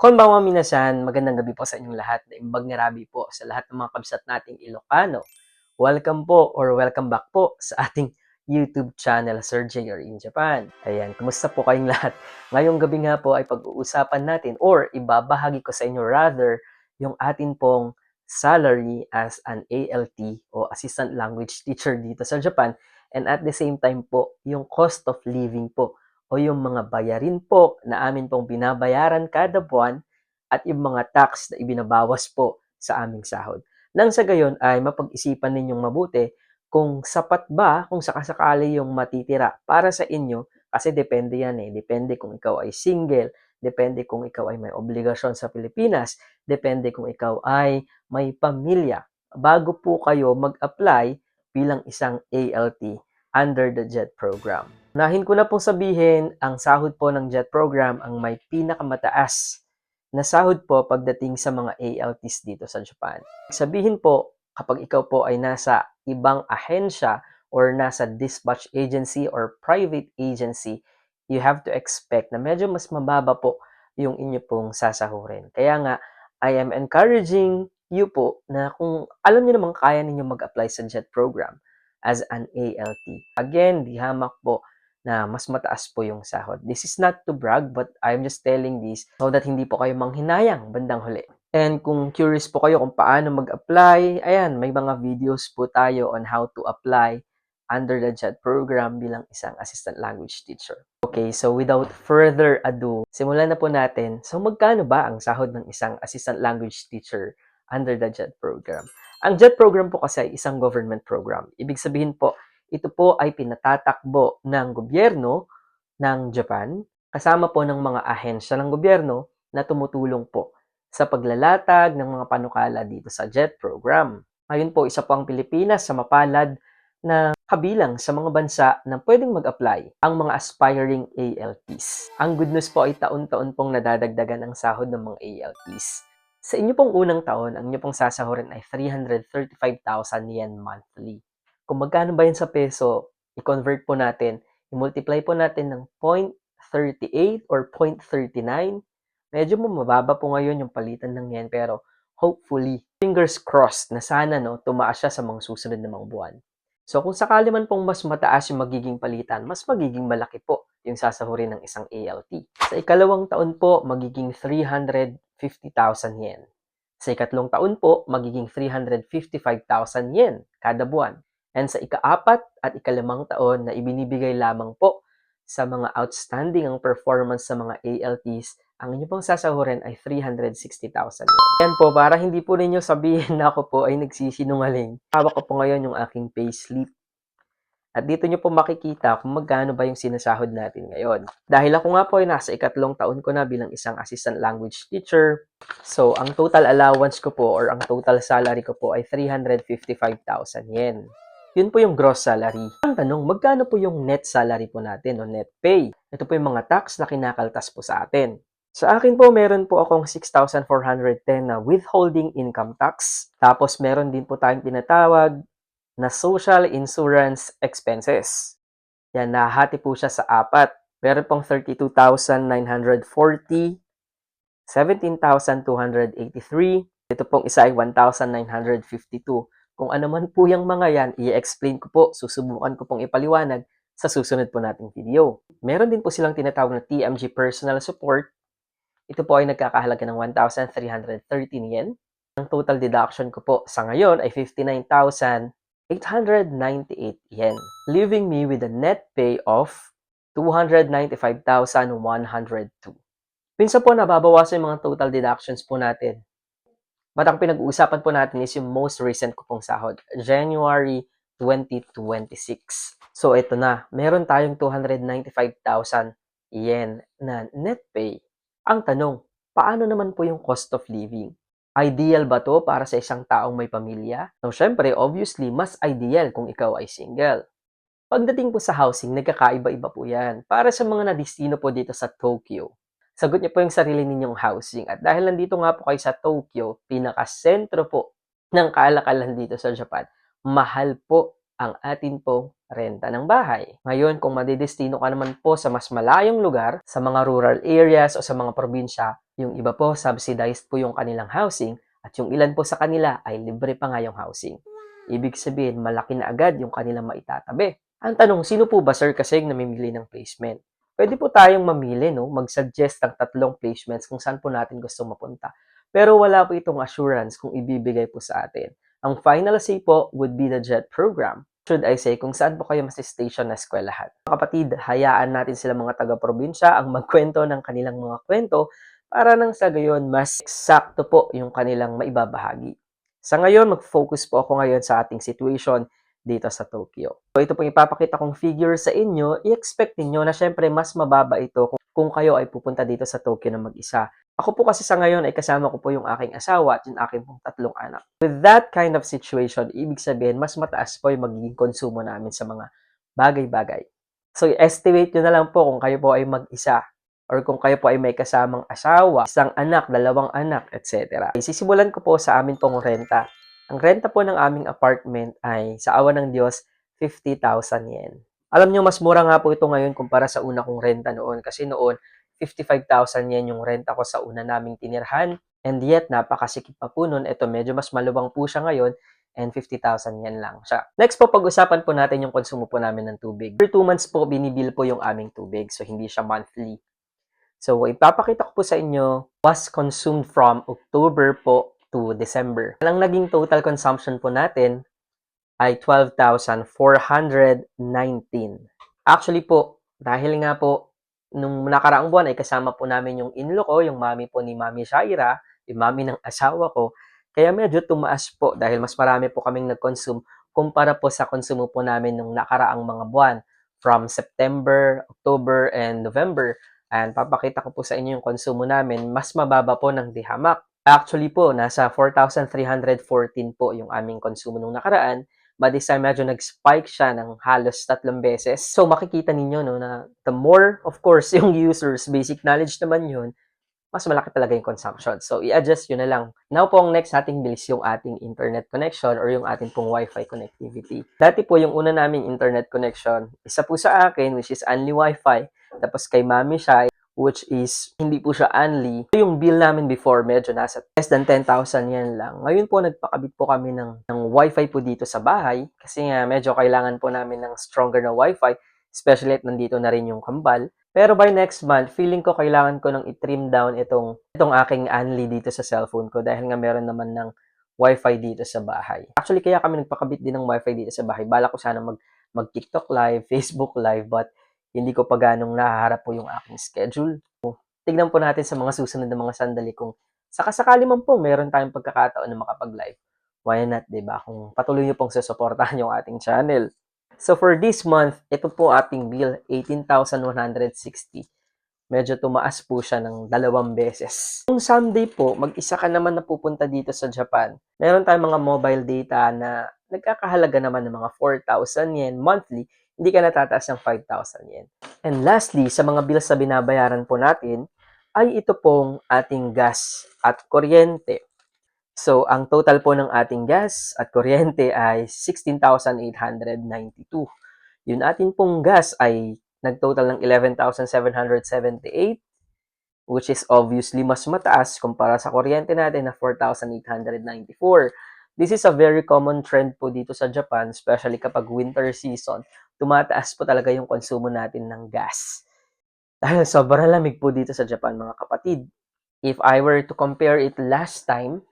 Konbanwa minasan, magandang gabi po sa inyong lahat. Naimbag nga rabi po sa lahat ng mga kabsat nating Ilocano. Welcome po or welcome back po sa ating YouTube channel, Sir J or in Japan. Ayan, kumusta po kayong lahat? Ngayong gabi nga po ay pag-uusapan natin or ibabahagi ko sa inyo rather yung atin pong salary as an ALT o Assistant Language Teacher dito sa Japan, and at the same time po yung cost of living po o yung mga bayarin po na amin pong binabayaran kada buwan at yung mga tax na ibinabawas po sa aming sahod. Nang sa gayon ay mapag-isipan ninyong mabuti kung sapat ba, kung sakasakali yung matitira para sa inyo, kasi depende yan eh. Depende kung ikaw ay single, depende kung ikaw ay may obligasyon sa Pilipinas, depende kung ikaw ay may pamilya. Bago po kayo mag-apply bilang isang ALT under the JET program. Unahin ko na pong sabihin, ang sahod po ng JET program ang may pinakamataas na sahod po pagdating sa mga ALTs dito sa Japan. Sabihin po, kapag ikaw po ay nasa ibang ahensya or nasa dispatch agency or private agency, you have to expect na medyo mas mababa po yung inyo pong sasahurin. Kaya nga, I am encouraging you po na kung alam niyo namang kaya ninyo mag-apply sa JET program as an ALT. Again, di hamak po na mas mataas po yung sahod. This is not to brag, but I'm just telling this so that hindi po kayo manghinayang bandang huli. And kung curious po kayo kung paano mag-apply, ayan, may mga videos po tayo on how to apply under the JET program bilang isang assistant language teacher. Okay, so without further ado, simulan na po natin. So magkano ba ang sahod ng isang assistant language teacher under the JET program? Ang JET program po kasi ay isang government program. Ibig sabihin po, ito po ay pinatatakbo ng gobyerno ng Japan kasama po ng mga ahensya ng gobyerno na tumutulong po sa paglalatag ng mga panukala dito sa JET program. Ngayon po, isa po ang Pilipinas sa mapalad na kabilang sa mga bansa na pwedeng mag-apply ang mga aspiring ALTs. Ang good news po ay taon-taon pong nadadagdagan ang sahod ng mga ALTs. Sa inyo pong unang taon, ang inyo pong sasahurin ay 335,000 yen monthly. Kung magkano ba yun sa peso, i-convert po natin, i-multiply po natin ng 0.38 or 0.39. Medyo mababa po ngayon yung palitan ng yen, pero hopefully, fingers crossed na sana no, tumaas siya sa mga susunod na mga buwan. So kung sakali man pong mas mataas yung magiging palitan, mas magiging malaki po yung sasahurin ng isang ALT. Sa ikalawang taon po, magiging 350,000 yen. Sa ikatlong taon po, magiging 355,000 yen kada buwan. And sa ika-4 at ika-5 taon na ibinibigay lamang po sa mga outstanding ang performance sa mga ALTs, ang inyo pong sasahurin ay 360,000 yen. Yan po, para hindi po ninyo sabihin na ako po ay nagsisinungaling. Hawak ko po ngayon yung aking payslip. At dito nyo po makikita kung magkano ba yung sinasahod natin ngayon. Dahil ako nga po ay nasa ikatlong taon ko na bilang isang assistant language teacher. So, ang total allowance ko po or ang total salary ko po ay 355,000 yen. Yun po yung gross salary. Ang tanong, magkano po yung net salary po natin o net pay? Ito po yung mga tax na kinakaltas po sa atin. Sa akin po, meron po akong 6,410 na withholding income tax. Tapos meron din po tayong tinatawag na social insurance expenses. Yan, nahati po siya sa 4. Meron pong 32,940, 17,283. Ito pong isa ay 1,952. Kung ano man po yung mga yan, i-explain ko po, susubukan ko pong ipaliwanag sa susunod po nating video. Meron din po silang tinatawag na TMG Personal Support. Ito po ay nagkakahalaga ng 1,313 yen. Ang total deduction ko po sa ngayon ay 59,898 yen, leaving me with a net pay of 295,102. Minsan po nababawasan yung mga total deductions po natin. But ang pinag-uusapan po natin is yung most recent ko pong sahod, January 2026. So ito na, meron tayong 295,000 yen na net pay. Ang tanong, paano naman po yung cost of living? Ideal ba to para sa isang taong may pamilya? So syempre, obviously, mas ideal kung ikaw ay single. Pagdating po sa housing, nagkakaiba-iba po yan. Para sa mga nadistino po dito sa Tokyo, sagot niyo po yung sarili ninyong housing. At dahil nandito nga po kayo sa Tokyo, pinakasentro po ng kalakalan dito sa Japan, mahal po ang atin pong renta ng bahay. Ngayon, kung madidestino ka naman po sa mas malayong lugar, sa mga rural areas o sa mga probinsya, yung iba po subsidized po yung kanilang housing at yung ilan po sa kanila ay libre pa nga yung housing. Ibig sabihin, malaki na agad yung kanilang maitatabi. Ang tanong, sino po ba sir kasi yung namimili ng placement? Pwede po tayong mamili, no? Mag-suggest ng 3 placements kung saan po natin gusto mapunta. Pero wala po itong assurance kung ibibigay po sa atin. Ang final say po would be the JET program. Should I say, kung saan po kayo mas-station na eskwelahan. Mga kapatid, hayaan natin sila mga taga-probinsya ang magkwento ng kanilang mga kwento para nang sa gayon mas eksakto po yung kanilang maibabahagi. Sa ngayon, mag-focus po ako ngayon sa ating situation dito sa Tokyo. So ito pong ipapakita kong figure sa inyo, i-expect niyo na syempre mas mababa ito kung kayo ay pupunta dito sa Tokyo na mag-isa. Ako po kasi sa ngayon ay kasama ko po yung aking asawa at yung aking pong 3 anak. With that kind of situation, ibig sabihin, mas mataas po yung magiging konsumo namin sa mga bagay-bagay. So, i-estimate nyo na lang po kung kayo po ay mag-isa or kung kayo po ay may kasamang asawa, 1 anak, 2 anak, etc. Sisimulan ko po sa amin pong renta. Ang renta po ng aming apartment ay, sa awa ng Diyos, 50,000 yen. Alam nyo, mas mura nga po ito ngayon kumpara sa una kong renta noon. Kasi noon, 55,000 yen yung renta ko sa una naming tinirhan. And yet, napakasikip pa po nun. Ito, medyo mas maluwang po siya ngayon. And 50,000 yen lang siya. Next po, pag-usapan po natin yung konsumo po namin ng tubig. Every 2 months po, binibill po yung aming tubig. So, hindi siya monthly. So, ipapakita ko po sa inyo was consumed from October po to December. Ang naging total consumption po natin ay 12,419. Actually po, dahil nga po, nung nakaraang buwan ay kasama po namin yung in-law ko, yung mami po ni Mami Shaira, yung mami ng asawa ko. Kaya medyo tumaas po dahil mas marami po kaming nag-consume kumpara po sa konsumo po namin nung nakaraang mga buwan from September, October, and November. And papakita ko po sa inyo yung konsumo namin, mas mababa po ng dihamak. Actually po, nasa 4,314 po yung aming konsumo nung nakaraan. But this time, medyo nag-spike siya ng halos 3 beses. So, makikita ninyo no, na the more, of course, yung users, basic knowledge naman yun, mas malaki talaga yung consumption. So, i-adjust yun na lang. Now po, ang next nating bilis yung ating internet connection or yung ating pong Wi-Fi connectivity. Dati po, yung una naming internet connection, isa po sa akin, which is only Wi-Fi. Tapos kay Mami siya, which is hindi po siya only. Yung bill namin before, medyo nasa less than 10,000 yan lang. Ngayon po, nagpakabit po kami ng Wi-Fi po dito sa bahay kasi nga medyo kailangan po namin ng stronger na Wi-Fi, especially at nandito na rin yung kambal. Pero by next month, feeling ko kailangan ko nang i-trim down itong aking only dito sa cellphone ko dahil nga meron naman ng Wi-Fi dito sa bahay. Actually, kaya kami nagpakabit din ng Wi-Fi dito sa bahay. Bala ko sana mag-TikTok live, Facebook live, but hindi ko pa ganong nahaharap po yung aking schedule. Tignan po natin sa mga susunod na mga sandali kung sakasakali man po meron tayong pagkakataon na makapag-live. Why not, diba? Kung patuloy niyo pong susuportahan yung ating channel. So for this month, ito po ating bill, 18,160. Medyo tumaas po siya ng 2 beses. Kung someday po, mag-isa ka naman na pupunta dito sa Japan, meron tayong mga mobile data na nagkakahalaga naman ng mga 4,000 yen monthly, hindi ka natataas ng 5,000 yen. And lastly, sa mga bills na binabayaran po natin, ay ito pong ating gas at kuryente. So, ang total po ng ating gas at kuryente ay 16,892. Yung ating pong gas ay nagtotal ng 11,778, which is obviously mas mataas kumpara sa kuryente natin na 4,894. This is a very common trend po dito sa Japan, especially kapag winter season. Tumataas po talaga yung konsumo natin ng gas. Dahil sobrang lamig po dito sa Japan, mga kapatid. If I were to compare it last time,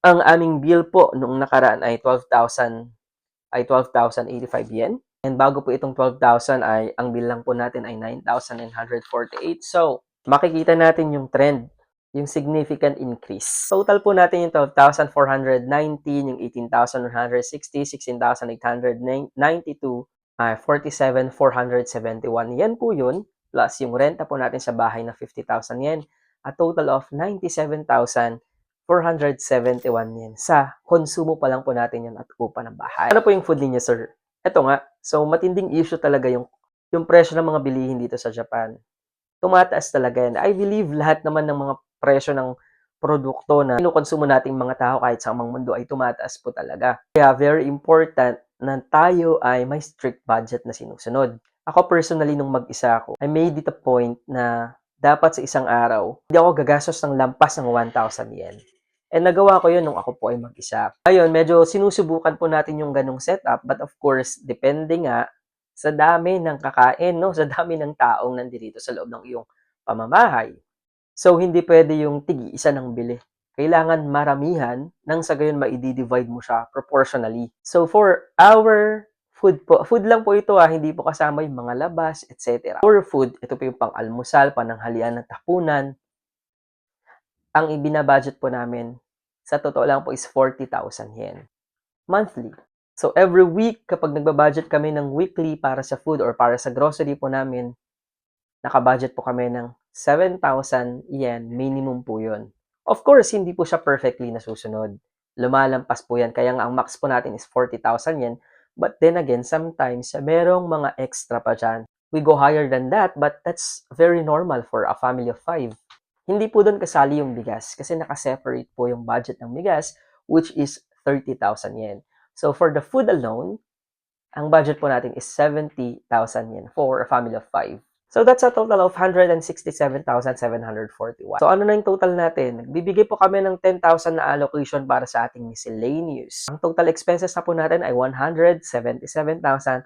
ang aming bill po noong nakaraan ay 12,085 yen. And bago po itong 12,000 ay ang bill lang po natin ay 9,948. So, makikita natin yung trend, yung significant increase. Total po natin yung 12,419, yung 18,160, 16,892, 47,471. Yan po yun. Plus yung renta po natin sa bahay na 50,000 yen. A total of 97,471 yen. Sa konsumo pa lang po natin yan at upa ng bahay. Ano po yung food ninyo, sir? Ito nga. So, matinding issue talaga yung presyo ng mga bilihin dito sa Japan. Tumataas talaga yan. I believe lahat naman ng mga presyo ng produkto na kinukonsumo nating mga tao kahit sa amang mundo ay tumataas po talaga. Kaya very important na tayo ay may strict budget na sinusunod. Ako personally, nung mag-isa ako, I made it a point na dapat sa isang araw, hindi ako gagastos ng lampas ng 1,000 yen. And nagawa ko yun nung ako po ay mag-isa. Ayun, medyo sinusubukan po natin yung ganong setup, but of course, depende nga sa dami ng kakain, no? Sa dami ng taong nandito sa loob ng iyong pamamahay. So, hindi pwede yung tig-isa ng bili. Kailangan maramihan nang sa gayon ma-divide mo siya proportionally. So, for our food po, food lang po ito hindi po kasama yung mga labas, etc. For food, ito po yung pang-almusal, pananghalian at hapunan. Ang ibinabudget po namin, sa totoo lang po is 40,000 yen. Monthly. So, every week, kapag nagbabudget kami ng weekly para sa food or para sa grocery po namin, nakabudget po kami ng 7,000 yen, minimum po yun. Of course, hindi po siya perfectly nasusunod. Lumalampas po yan. Kaya nga, ang max po natin is 40,000 yen. But then again, sometimes, merong mga extra pa dyan. We go higher than that, but that's very normal for a family of 5. Hindi po doon kasali yung bigas kasi nakaseparate po yung budget ng bigas, which is 30,000 yen. So, for the food alone, ang budget po natin is 70,000 yen for a family of 5. So, that's a total of 167,741. So, ano na yung total natin? Nagbibigay po kami ng 10,000 na allocation para sa ating miscellaneous. Ang total expenses na po natin ay 177,471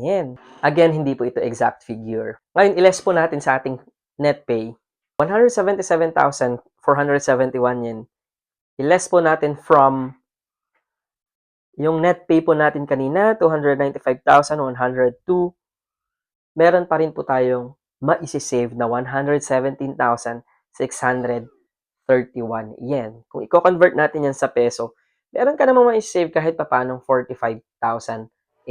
yen. Again, hindi po ito exact figure. Ngayon, i-less po natin sa ating net pay. 177,471 yen. I-less po natin from yung net pay po natin kanina, 295,102. Meron pa rin po tayong maisisave na 117,631 yen. Kung i-convert natin yan sa peso, meron ka namang maisisave kahit papanong 45,876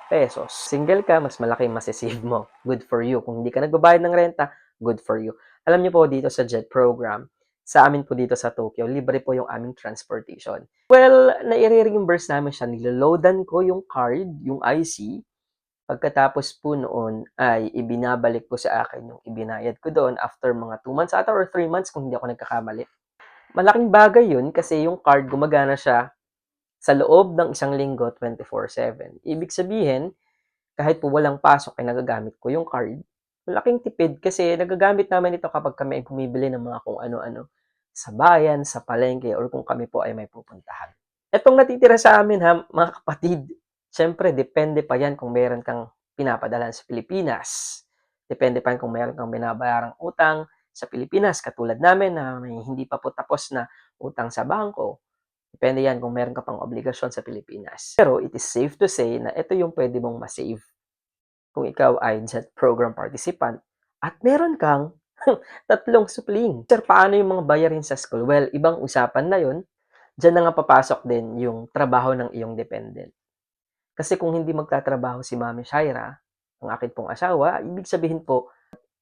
pesos. Single ka, mas malaki masisave mo. Good for you. Kung hindi ka nagbabayad ng renta, good for you. Alam niyo po dito sa JET program, sa amin po dito sa Tokyo, libre po yung aming transportation. Well, nai-reimburse namin siya. Niloloadan ko yung card, yung IC. Pagkatapos po noon ay ibinabalik po sa akin yung ibinayad ko doon after mga 2 months ata or 3 months kung hindi ako nagkakamali. Malaking bagay yun kasi yung card gumagana siya sa loob ng isang linggo 24/7. Ibig sabihin, kahit po walang pasok ay nagagamit ko yung card. Malaking tipid kasi nagagamit namin ito kapag kami ay bumibili ng mga kung ano-ano sa bayan, sa palengke, or kung kami po ay may pupuntahan. Etong natitira sa amin mga kapatid, siyempre depende pa yan kung meron kang pinapadalan sa Pilipinas. Depende pa yan kung meron kang binabayarang utang sa Pilipinas, katulad namin na may hindi pa po tapos na utang sa bangko. Depende yan kung meron ka pang obligasyon sa Pilipinas. Pero it is safe to say na ito yung pwede mong masave kung ikaw ay JET program participant at meron kang 3 supling. Sir, paano yung mga bayarin sa school? Well, ibang usapan na yun. Diyan na nga papasok din yung trabaho ng iyong dependent. Kasi kung hindi magtatrabaho si Mami Shaira, ang akin pong asawa, ibig sabihin po,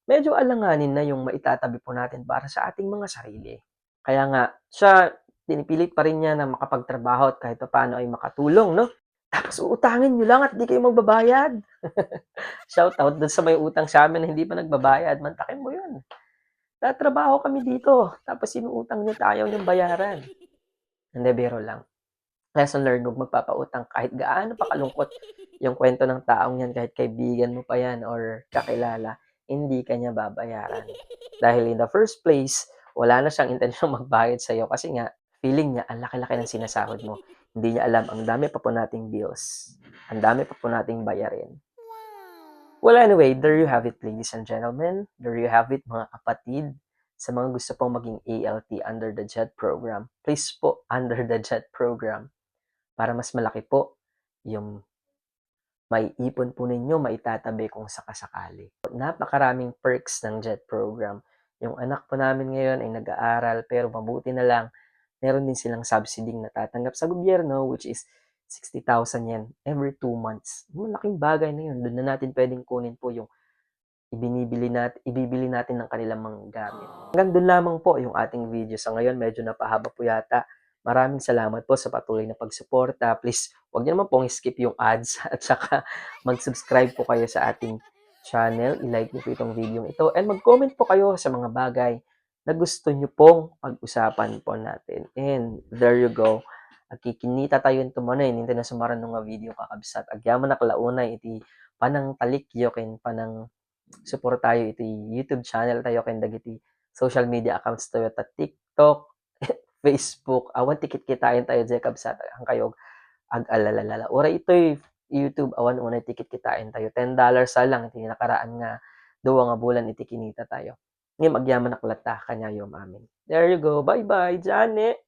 medyo alanganin na yung maitatabi po natin para sa ating mga sarili. Kaya nga, siya, pinipilit pa rin niya na makapagtrabaho at kahit paano ay makatulong, no? Tapos uutangin nyo lang at hindi kayo magbabayad. Shout out dun sa may utang sa amin na hindi pa nagbabayad. Mantakin mo yun. Tatrabaho kami dito. Tapos sinuutang nyo tayo ng bayaran. Hindi, biro lang. Lesson learned, huwag magpapautang kahit gaano pa kalungkot yung kwento ng taong yan, kahit kaibigan mo pa yan or kakilala, hindi ka niya babayaran. Dahil in the first place, wala na siyang intensyong magbayad sa'yo kasi nga, feeling niya, ang laki-laki ng sinasahod mo. Hindi niya alam, ang dami pa po nating bills. Ang dami pa po nating bayarin. Well, anyway, there you have it, ladies and gentlemen. There you have it, mga kapatid. Sa mga gusto pong maging ALT under the JET program, please po, under the JET program, para mas malaki po yung maiipon po ninyo, maitatabi kung sakasakali. Napakaraming perks ng JET program. Yung anak po namin ngayon ay nag-aaral pero mabuti na lang, meron din silang subsidy na natatanggap sa gobyerno, which is 60,000 yen every 2 months. Malaking bagay na yun. Doon na natin pwedeng kunin po yung ibibili natin ng kanilang mga gamit. Hanggang doon lamang po yung ating video sa ngayon. Medyo napahaba po yata. Maraming salamat po sa patuloy na pagsuporta. Please, huwag niyo naman pong skip yung ads at saka mag-subscribe po kayo sa ating channel. I-like niyo po itong video ito and mag-comment po kayo sa mga bagay na gusto niyo pong pag-usapan po natin. And there you go. Agkikinita tayo tumanay ninta na sumaran nga video kakabsat. Agyaman naklaunay iti panang talikyo ken panang suportayo iti YouTube channel tayo ken dagiti social media accounts tayo ta TikTok, Facebook. Awan ti kitkitain tayo diay kabsat ang kayo ag-alalalala. Oray ito'y YouTube awan unay ti kitkitain tayo. $10 lang iti nakaraan nga 2 nga bulan iti kinita tayo. Ngem agyaman naklata kanyayo amin. There you go. Bye-bye, Jane.